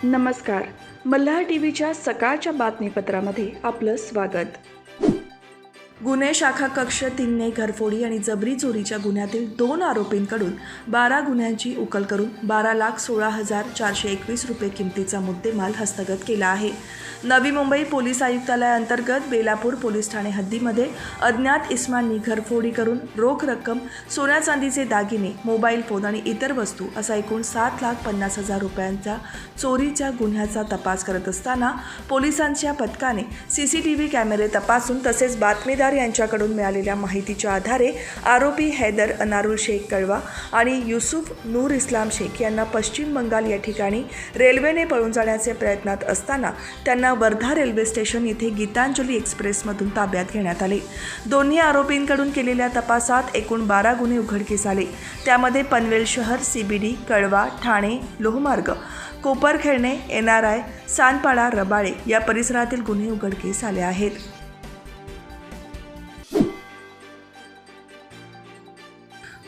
नमस्कार. मल्हार टीव्हीच्या सकाळच्या बातमीपत्रामध्ये आपलं स्वागत. गुन्हे शाखा कक्ष 3ने घरफोडी आणि जबरी चोरीच्या गुन्ह्यातील 2 आरोपींकडून 12 गुन्ह्यांची उकल करून 12,16,421 रुपये किमतीचा मुद्देमाल हस्तगत केला आहे. नवी मुंबई पोलीस आयुक्तालयाअंतर्गत बेलापूर पोलीस ठाणे हद्दीमध्ये अज्ञात इस्मांनी घरफोडी करून रोख रक्कम, सोन्या चांदीचे दागिने, मोबाईल फोन आणि इतर वस्तू असा एकूण 7,50,000 रुपयांचा चोरीच्या गुन्ह्याचा तपास करत असताना पोलिसांच्या पथकाने सीसीटीव्ही कॅमेरे तपासून तसेच बातमीदार यांच्याकडून मिळालेल्या माहितीच्या आधारे आरोपी हैदर अनारुल शेख कळवा आणि युसुफ नूर इस्लाम शेख यांना पश्चिम बंगाल या ठिकाणी रेल्वेने पळून जाण्याचे प्रयत्नात असताना त्यांना वर्धा रेल्वे स्टेशन येथे गीतांजली एक्सप्रेसमधून ताब्यात घेण्यात आले. दोन्ही आरोपींकडून केलेल्या तपासात एकूण 12 गुन्हे उघडकीस आले. त्यामध्ये पनवेल शहर, CBD, कळवा, ठाणे, लोहमार्ग, कोपरखेळणे, NRI, सानपाडा, रबाळे या परिसरातील गुन्हे उघडकीस आले आहेत.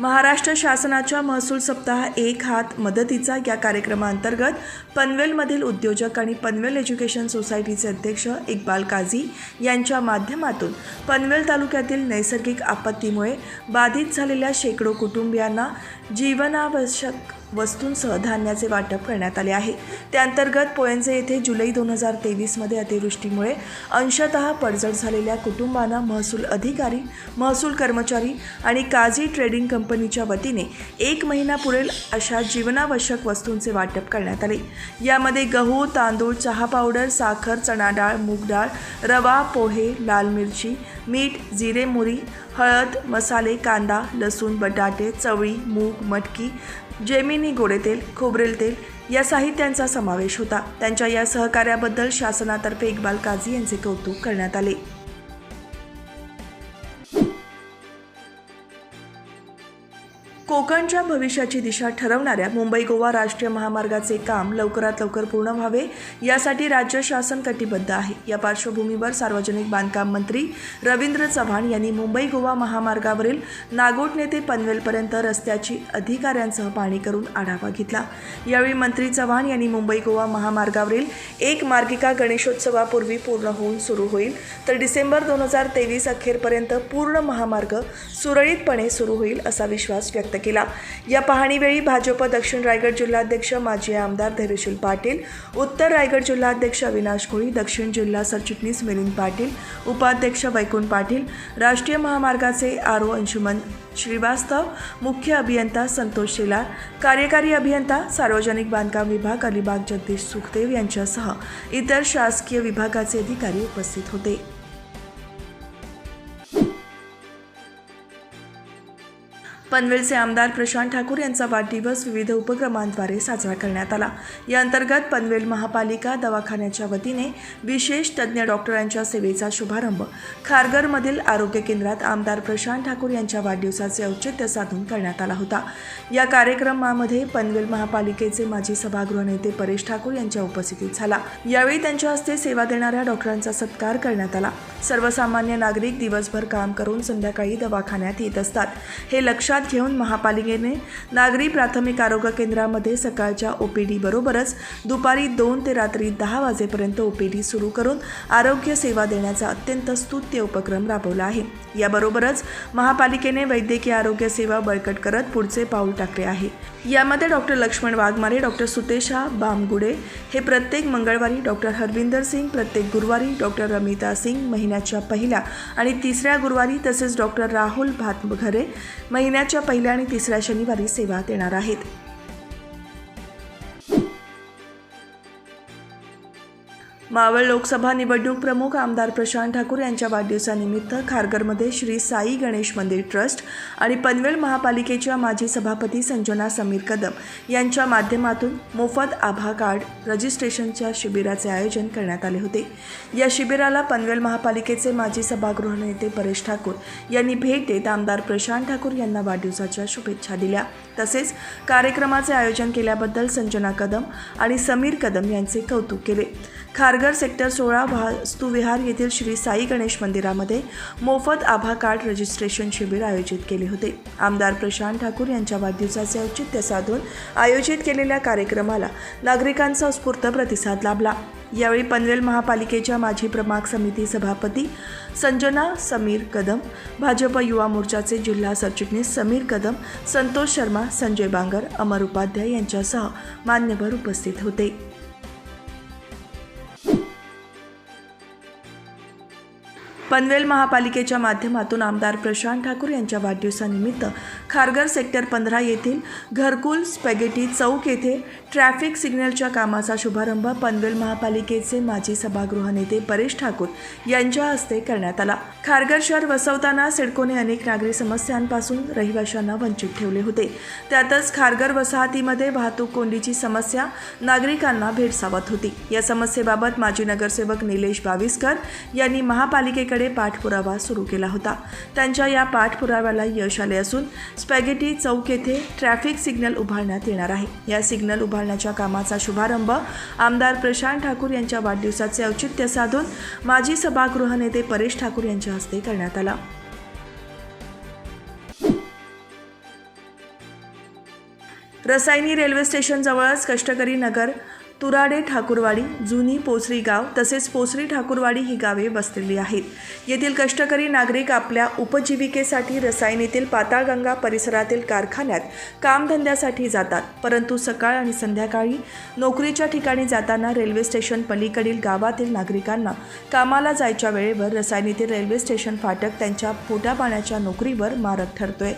महाराष्ट्र शासनाच्या महसूल सप्ताह एक हात मदतीचा या कार्यक्रमाअंतर्गत पनवेलमधील उद्योजक आणि पनवेल एज्युकेशन सोसायटीचे अध्यक्ष इक्बाल काझी यांच्या माध्यमातून पनवेल तालुक्यातील नैसर्गिक आपत्तीमुळे बाधित झालेल्या शेकडो कुटुंबियांना जीवनावश्यक वस्तूंसह धान्याचे वाटप करण्यात आले आहे. त्याअंतर्गत पोयंजे येथे जुलै 2023मध्ये अतिवृष्टीमुळे अंशतः पडझड झालेल्या कुटुंबांना महसूल अधिकारी, महसूल कर्मचारी आणि काझी ट्रेडिंग कंपनीच्या वतीने 1 महिना पुरेल अशा जीवनावश्यक वस्तूंचे वाटप करण्यात आले. यामध्ये गहू, तांदूळ, चहा पावडर, साखर, चणा डाळ, मूग डाळ, रवा, पोहे, लाल मिरची, मीठ, जिरे, मोहरी, हळद, मसाले, कांदा, लसूण, बटाटे, चवळी, मूग, मटकी, जेमिनी, गोडे तेल, खोबरेल तेल या साहित्यांचा समावेश होता. त्यांच्या या सहकार्याबद्दल शासनातर्फे इक्बाल काझी यांचे कौतुक करण्यात आले. कोकणच्या भविष्याची दिशा ठरवणाऱ्या मुंबई-गोवा राष्ट्रीय महामार्गाचे काम लवकरात लवकर पूर्ण व्हावे यासाठी राज्य शासन कटिबद्ध आहे. या पार्श्वभूमीवर सार्वजनिक बांधकाम मंत्री रवींद्र चव्हाण यांनी मुंबई-गोवा महामार्गावरील नागोठणे ते पनवेलपर्यंत रस्त्याची अधिकाऱ्यांसह पाहणी करून आढावा घेतला. यावेळी मंत्री चव्हाण यांनी मुंबई-गोवा महामार्गावरील एक मार्गिका गणेशोत्सवापूर्वी पूर्ण होऊन सुरू होईल, तर डिसेंबर 2023 अखेरपर्यंत पूर्ण महामार्ग सुरळीतपणे सुरू होईल असा विश्वास व्यक्त केला. या पाहणीवेळी भाजप दक्षिण रायगड जिल्हाध्यक्ष माजी आमदार धैर्यशील पाटील, उत्तर रायगड जिल्हाध्यक्ष अविनाश कोळी, दक्षिण जिल्हा सरचिटणीस मिलिंद पाटील, उपाध्यक्ष वैकुंठ पाटील, राष्ट्रीय महामार्गाचे RO अंशुमन श्रीवास्तव, मुख्य अभियंता संतोष शेलार, कार्यकारी अभियंता सार्वजनिक बांधकाम विभाग अलिबाग जगदीश सुखदेव यांच्यासह इतर शासकीय विभागाचे अधिकारी उपस्थित होते. पनवेलचे आमदार प्रशांत ठाकूर यांचा वाढदिवस विविध उपक्रमांद्वारे साजरा करण्यात आला. या अंतर्गत पनवेल महापालिका दवाखान्याच्या वतीने विशेष तज्ज्ञ डॉक्टरांच्या सेवेचा शुभारंभ खारघरमधील आरोग्य केंद्रात आमदार प्रशांत ठाकूर यांच्या वाढदिवसाचे औचित्य साधून करण्यात आला होता. या कार्यक्रमामध्ये पनवेल महापालिकेचे माजी सभागृह नेते परेश ठाकूर यांच्या उपस्थितीत झाला. यावेळी त्यांच्या हस्ते सेवा देणाऱ्या डॉक्टरांचा सत्कार करण्यात आला. सर्वसामान्य नागरिक दिवसभर काम करून संध्याकाळी दवाखान्यात येत असतात. हे लक्षात घेऊन महापालिकेने नागरी प्राथमिक आरोग्य केंद्रामध्ये सकाळच्या OPD बरोबरच दुपारी 2 ते रात्री 10 वाजेपर्यंत OPD सुरू करून आरोग्य सेवा देण्याचा अत्यंत स्तुत्य उपक्रम राबवला आहे. याबरोबरच महापालिकेने वैद्यकीय आरोग्य सेवा बळकट करत पुढचे पाऊल टाकले आहे. यामध्ये डॉक्टर लक्ष्मण वाघमारे, डॉक्टर सुतेशा बामगुडे हे प्रत्येक मंगळवारी, डॉक्टर हरविंदर सिंग प्रत्येक गुरुवारी, डॉक्टर रमिता सिंग महिन्याच्या पहिल्या आणि तिसऱ्या गुरुवारी तसेच डॉक्टर राहुल भातघरे महिन्याच्या पहिल्या आणि तिसऱ्या शनिवारी सेवा देणार आहेत. मावळ लोकसभा निवडणूक प्रमुख आमदार प्रशांत ठाकूर यांच्या वाढदिवसानिमित्त खारघरमध्ये श्री साई गणेश मंदिर ट्रस्ट आणि पनवेल महापालिकेच्या माजी सभापती संजना समीर कदम यांच्या माध्यमातून मोफत आभा कार्ड रजिस्ट्रेशनच्या शिबिराचे आयोजन करण्यात आले होते. या शिबिराला पनवेल महापालिकेचे माजी सभागृह नेते परेश ठाकूर यांनी भेट देत आमदार प्रशांत ठाकूर यांना वाढदिवसाच्या शुभेच्छा दिल्या. तसेच कार्यक्रमाचे आयोजन केल्याबद्दल संजना कदम आणि समीर कदम यांचे कौतुक केले. खारघर सेक्टर 16 वास्तुविहार येथील श्री साई गणेश मंदिरामध्ये मोफत आभा कार्ड रजिस्ट्रेशन शिबिर आयोजित केले होते. आमदार प्रशांत ठाकूर यांच्या वाढदिवसाचे औचित्य साधून आयोजित केलेल्या कार्यक्रमाला नागरिकांचा उत्स्फूर्त प्रतिसाद लाभला. यावेळी पनवेल महापालिकेच्या माजी प्रभाग समिती सभापती संजना समीर कदम, भाजप युवा मोर्चाचे जिल्हा सरचिटणीस समीर कदम, संतोष शर्मा, संजय बांगर, अमर उपाध्याय यांच्यासह मान्यवर उपस्थित होते. पनवेल महापालिकेच्या माध्यमातून आमदार प्रशांत ठाकूर यांच्या वाढदिवसानिमित्त खारघर सेक्टर 15 येथील घरकुल स्पॅगेटी चौक येथे ट्रॅफिक सिग्नलच्या कामाचा शुभारंभ पनवेल महापालिकेचे माजी सभागृह नेते परेश ठाकूर यांच्या हस्ते करण्यात आला. खारघर शहर वसवताना सिडकोने अनेक नागरी समस्यांपासून रहिवाशांना वंचित ठेवले होते. त्यातच खारघर वसाहतीमध्ये वाहतूक कोंडीची समस्या नागरिकांना भेडसावत होती. या समस्येबाबत माजी नगरसेवक निलेश बाविस्कर यांनी महापालिकेकडे पाठपुरावा सुरू केला होता. त्यांच्या या पाठपुराव्याला यश आले असून स्पॅगेटी चौक येथे ट्रॅफिक सिग्नल उभारण्यात येणार आहे. या सिग्नल उभारण्याच्या कामाचा शुभारंभ आमदार प्रशांत ठाकूर यांच्या वाढदिवसाचे औचित्य साधून माजी सभागृह नेते परेश ठाकूर यांच्या हस्ते करण्यात आला. रसायनी रेल्वे स्टेशन जवळच कष्टकरी नगर, तुराडे ठाकूरवाडी, जुनी पोसरी गाव तसेच पोसरी ठाकूरवाडी ही गावे वसलेली आहेत. येथील कष्टकरी नागरिक आपल्या उपजीविकेसाठी रसायनीतील पाताळगंगा परिसरातील कारखान्यात कामधंद्यासाठी जातात. परंतु सकाळ आणि संध्याकाळी नोकरीच्या ठिकाणी जाताना रेल्वे स्टेशन पलीकडील गावातील नागरिकांना कामाला जायच्या वेळेवर रसायनीतील रेल्वे स्टेशन फाटक त्यांच्या पोटापाण्याच्या नोकरीवर मारक ठरतोय.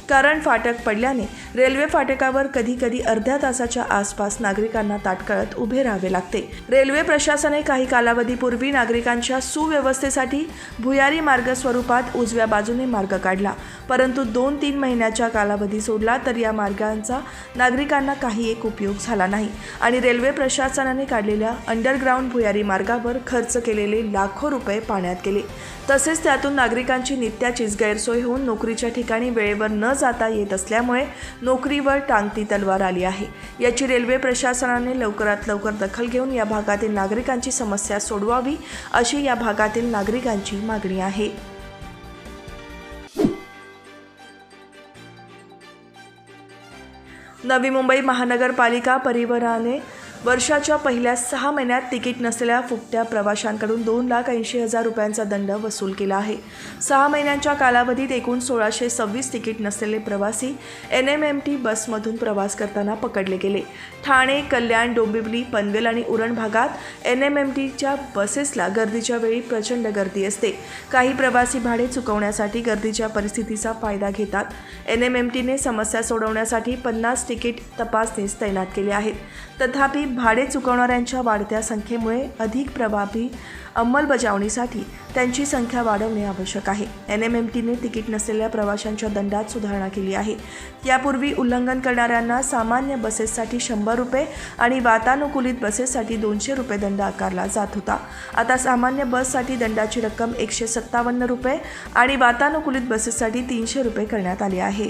कारण फाटक पडल्याने रेल्वे फाटकावर कधी अर्ध्या तासाच्या आसपास नागरिकांना ताटकळत उभे राहावे लागते. रेल्वे प्रशासनाने काही कालावधीपूर्वी नागरिकांच्या सुव्यवस्थेसाठी भुयारी मार्ग स्वरूपात उजव्या बाजूने मार्ग काढला. परंतु 2-3 महिन्याच्या कालावधी सोडला तर या मार्गांचा नागरिकांना काही एक उपयोग झाला नाही आणि रेल्वे प्रशासनाने काढलेल्या अंडरग्राऊंड भुयारी मार्गावर खर्च केलेले लाखो रुपये पाण्यात गेले. तसेच त्यातून नागरिकांची नित्याचीच गैरसोय होऊन नोकरीच्या ठिकाणी वेळेवर न जाता येत असल्यामुळे नोकरीवर टांगती तलवार आली आहे. याची रेल्वे प्रशासनाने लवकरात लवकर दखल घेऊन या भागातील नागरिकांची समस्या सोडवावी अशी या भागातील नागरिकांची मागणी आहे. नवी मुंबई महानगरपालिका परिवहनाने वर्षाच्या पहिल्या 6 महिन्यात तिकीट नसलेल्या फुकट्या प्रवाशांकडून 2,80,000 रुपयांचा दंड वसूल केला आहे. 6 महिन्यांच्या कालावधीत एकूण 1,626 तिकीट नसलेले प्रवासी NMMT बसमधून प्रवास करताना पकडले गेले. ठाणे, कल्याण, डोंबिवली, पनवेल आणि उरण भागात NMMTच्या बसेसला गर्दीच्या वेळी प्रचंड गर्दी असते. काही प्रवासी भाडे चुकवण्यासाठी गर्दीच्या परिस्थितीचा फायदा घेतात. NMMTने समस्या सोडवण्यासाठी 50 तिकीट तपासनीस तैनात केले आहेत. तथापि भाडे चुकवणाऱ्यांच्या वाढत्या संख्येमुळे अधिक प्रभावी अंमलबजावणीसाठी त्यांची संख्या वाढवणे आवश्यक आहे. NMMTने तिकीट नसलेल्या प्रवाशांच्या दंडात सुधारणा केली आहे. यापूर्वी उल्लंघन करणाऱ्यांना सामान्य बसेससाठी 100 रुपये आणि वातानुकूलित बसेससाठी 200 रुपये दंड आकारला जात होता. आता सामान्य बससाठी दंडाची रक्कम 157 रुपये आणि वातानुकूलित बसेससाठी 300 रुपये करण्यात आली आहे.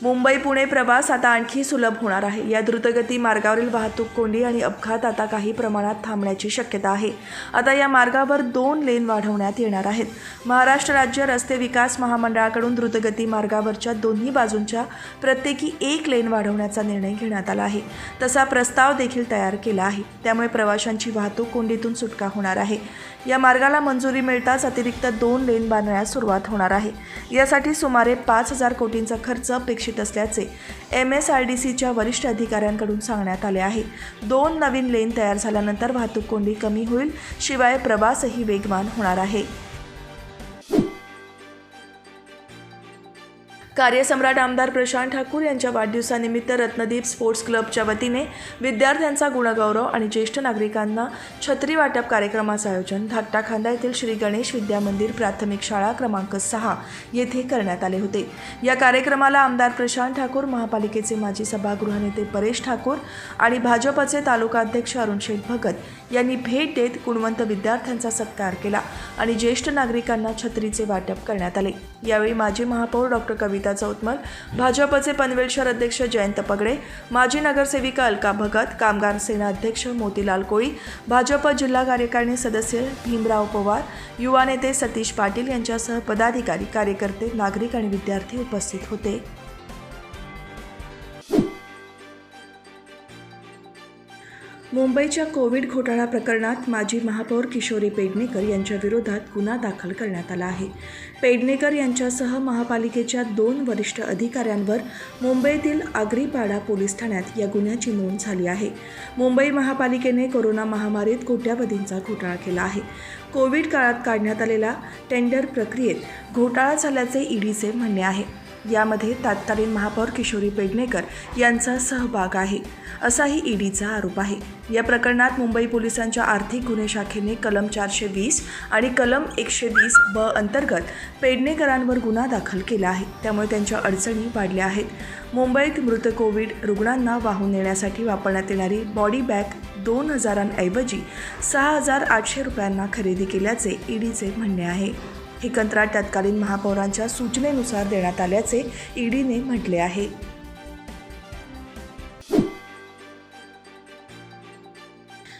मुंबई पुणे प्रवास आता आणखी सुलभ होणार आहे. या द्रुतगती मार्गावरील वाहतूक कोंडी आणि अपघात आता काही प्रमाणात थांबण्याची शक्यता आहे. आता या मार्गावर 2 लेन वाढवण्यात येणार आहेत. महाराष्ट्र राज्य रस्ते विकास महामंडळाकडून द्रुतगती मार्गावरच्या दोन्ही बाजूंच्या प्रत्येकी 1 लेन वाढवण्याचा निर्णय घेण्यात आला आहे. तसा प्रस्ताव देखील तयार केला आहे. त्यामुळे प्रवाशांची वाहतूक कोंडीतून सुटका होणार आहे. या मार्गाला मंजुरी मिळताच अतिरिक्त 2 लेन बांधण्यास सुरुवात होणार आहे. यासाठी सुमारे 5,000 कोटींचा खर्च अपेक्षित असल्याचे MSRDCच्या वरिष्ठ अधिकाऱ्यांकडून सांगण्यात आले आहे. 2 नवीन लेन तयार झाल्यानंतर वाहतूक कोंडी कमी होईल, शिवाय प्रवासही वेगवान होणार आहे. कार्यसम्राट आमदार प्रशांत ठाकूर यांच्या वाढदिवसानिमित्त रत्नदीप स्पोर्ट्स क्लबच्या वतीने विद्यार्थ्यांचा गुणगौरव आणि ज्येष्ठ नागरिकांना छत्री वाटप कार्यक्रमाचे आयोजन धाकटा खांदा येथील श्री गणेश विद्या मंदिर प्राथमिक शाळा क्रमांक 6 येथे करण्यात आले होते. या कार्यक्रमाला आमदार प्रशांत ठाकूर, महापालिकेचे माजी सभागृह नेते परेश ठाकूर आणि भाजपचे तालुकाध्यक्ष अरुण शेठ भगत यांनी भेट देत गुणवंत विद्यार्थ्यांचा सत्कार केला आणि ज्येष्ठ नागरिकांना छत्रीचे वाटप करण्यात आले. यावेळी माजी महापौर डॉक्टर कविता सुनीता चौतमल, भाजपचे पनवेल शहर अध्यक्ष जयंत पगडे, माजी नगरसेविका अलका भगत, कामगार सेना अध्यक्ष मोतीलाल कोळी, भाजप जिल्हा कार्यकारिणी सदस्य भीमराव पवार, युवा नेते सतीश पाटील यांच्यासह पदाधिकारी, कार्यकर्ते, नागरिक आणि विद्यार्थी उपस्थित होते. मुंबईच्या कोविड घोटाळा प्रकरणात माजी महापौर किशोरी पेडणेकर यांच्या विरोधात गुन्हा दाखल करण्यात आला आहे. पेडणेकर यांच्यासह महापालिकेच्या 2 वरिष्ठ अधिकाऱ्यांवर मुंबईतील आगरीपाडा पोलीस ठाण्यात या गुन्ह्याची नोंद झाली आहे. मुंबई महापालिकेने कोरोना महामारीत कोट्यवधींचा घोटाळा केला आहे. कोविड काळात काढण्यात आलेल्या टेंडर प्रक्रियेत घोटाळा झाल्याचे ईडीचे म्हणणे आहे. यामध्ये तत्कालीन महापौर किशोरी पेडणेकर यांचा सहभाग आहे, असाही ईडीचा आरोप आहे. या प्रकरणात मुंबई पोलिसांच्या आर्थिक गुन्हे शाखेने कलम 420 आणि कलम 120 ब अंतर्गत पेडणेकरांवर गुन्हा दाखल केला आहे. त्यामुळे त्यांच्या अडचणी वाढल्या आहेत. मुंबईत मृत कोविड रुग्णांना वाहून नेण्यासाठी वापरण्यात येणारी बॉडी बॅग 2,000 ऐवजी 6,800 रुपयांना खरेदी केल्याचे ईडीचे म्हणणे आहे. हे कंत्राट तत्कालीन महापौरांच्या सूचनेनुसार देण्यात आल्याचे ईडीने म्हटले आहे.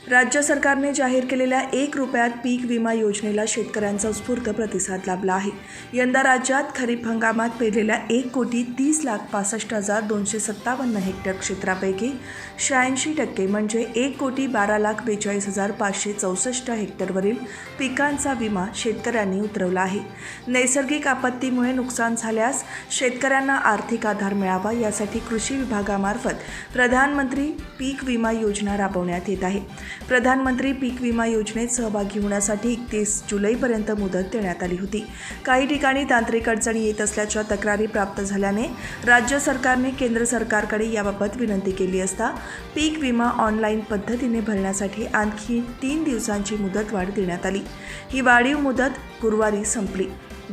राज्य सरकारने जाहीर केलेल्या 1 रुपयात पीक विमा योजनेला शेतकऱ्यांचा उत्स्फूर्त प्रतिसाद लाभला आहे. यंदा राज्यात खरीप हंगामात पेरलेल्या 1,30,65,257 हेक्टर क्षेत्रापैकी 86% म्हणजे 1,12,42,564 हेक्टरवरील पिकांचा विमा शेतकऱ्यांनी उतरवला आहे. नैसर्गिक आपत्तीमुळे नुकसान झाल्यास शेतकऱ्यांना आर्थिक आधार मिळावा यासाठी कृषी विभागामार्फत प्रधानमंत्री पीक विमा योजना राबवण्यात येत आहे. प्रधानमंत्री पीक विमा योजनेत सहभागी होण्यासाठी 31 जुलैपर्यंत मुदत देण्यात आली होती. काही ठिकाणी तांत्रिक अडचणी येत असल्याच्या तक्रारी प्राप्त झाल्याने राज्य सरकारने केंद्र सरकारकडे याबाबत विनंती केली असता पीक विमा ऑनलाईन पद्धतीने भरण्यासाठी आणखी 3 दिवसांची मुदतवाढ देण्यात आली. ही वाढीव मुदत गुरुवारी संपली.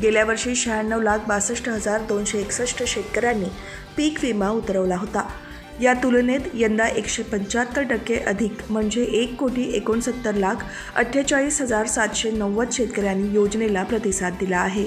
गेल्या वर्षी 96,62,261 शेतकऱ्यांनी पीक विमा उतरवला होता. या तुलनेत यंदा 175% अधिक म्हणजे 1,69,48,790 शेतकऱ्यांनी योजनेला प्रतिसाद दिला आहे.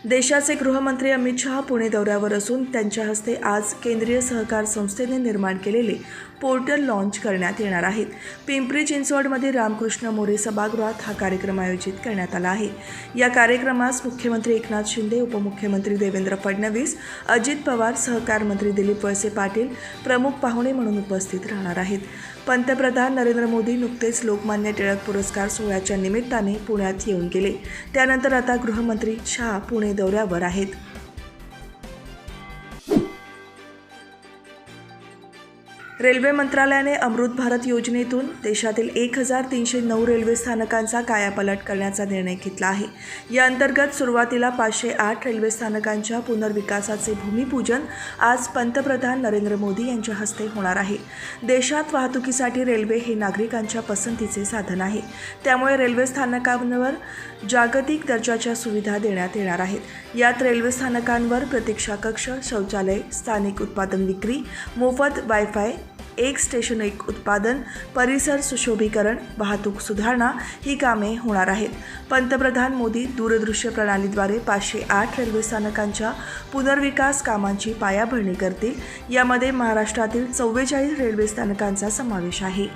देशाचे गृहमंत्री अमित शहा पुणे दौऱ्यावर असून त्यांच्या हस्ते आज केंद्रीय सहकार संस्थेने निर्माण केलेले पोर्टल लॉन्च करण्यात येणार आहेत. पिंपरी चिंचवडमध्ये रामकृष्ण मोरे सभागृहात हा कार्यक्रम आयोजित करण्यात आला आहे. या कार्यक्रमास मुख्यमंत्री एकनाथ शिंदे, उपमुख्यमंत्री देवेंद्र फडणवीस, अजित पवार, सहकार मंत्री दिलीप वळसे पाटील प्रमुख पाहुणे म्हणून उपस्थित राहणार आहेत. पंतप्रधान नरेंद्र मोदी नुकतेच लोकमान्य टिळक पुरस्कार सोहळ्याच्या निमित्ताने पुण्यात येऊन गेले. त्यानंतर आता गृहमंत्री शहा पुणे दौऱ्यावर आहेत. रेल्वे मंत्रालयाने अमृत भारत योजनेतून देशातील 1,309 रेल्वे स्थानकांचा कायापालट करण्याचा निर्णय घेतला आहे. या अंतर्गत सुरुवातीला 508 रेल्वे स्थानकांच्या पुनर्विकासाचे भूमिपूजन आज पंतप्रधान नरेंद्र मोदी यांच्या हस्ते होणार आहे. देशात वाहतुकीसाठी रेल्वे हे नागरिकांच्या पसंतीचे साधन आहे. त्यामुळे रेल्वे स्थानकांवर जागतिक दर्जाच्या सुविधा देण्यात येणार आहेत. यात रेल्वे स्थानकांवर प्रतीक्षा कक्ष, शौचालय, स्थानिक उत्पादन विक्री, मोफत वायफाय, एक स्टेशन एक उत्पादन, परिसर सुशोभीकरण, वाहतूक सुधारणा ही कामे होणार आहेत. पंतप्रधान मोदी दूरदृश्य प्रणालीद्वारे 508 रेल्वे स्थानकांच्या पुनर्विकास कामांची पायाभरणी करतील. यामध्ये महाराष्ट्रातील 44 रेल्वे स्थानकांचा समावेश आहे.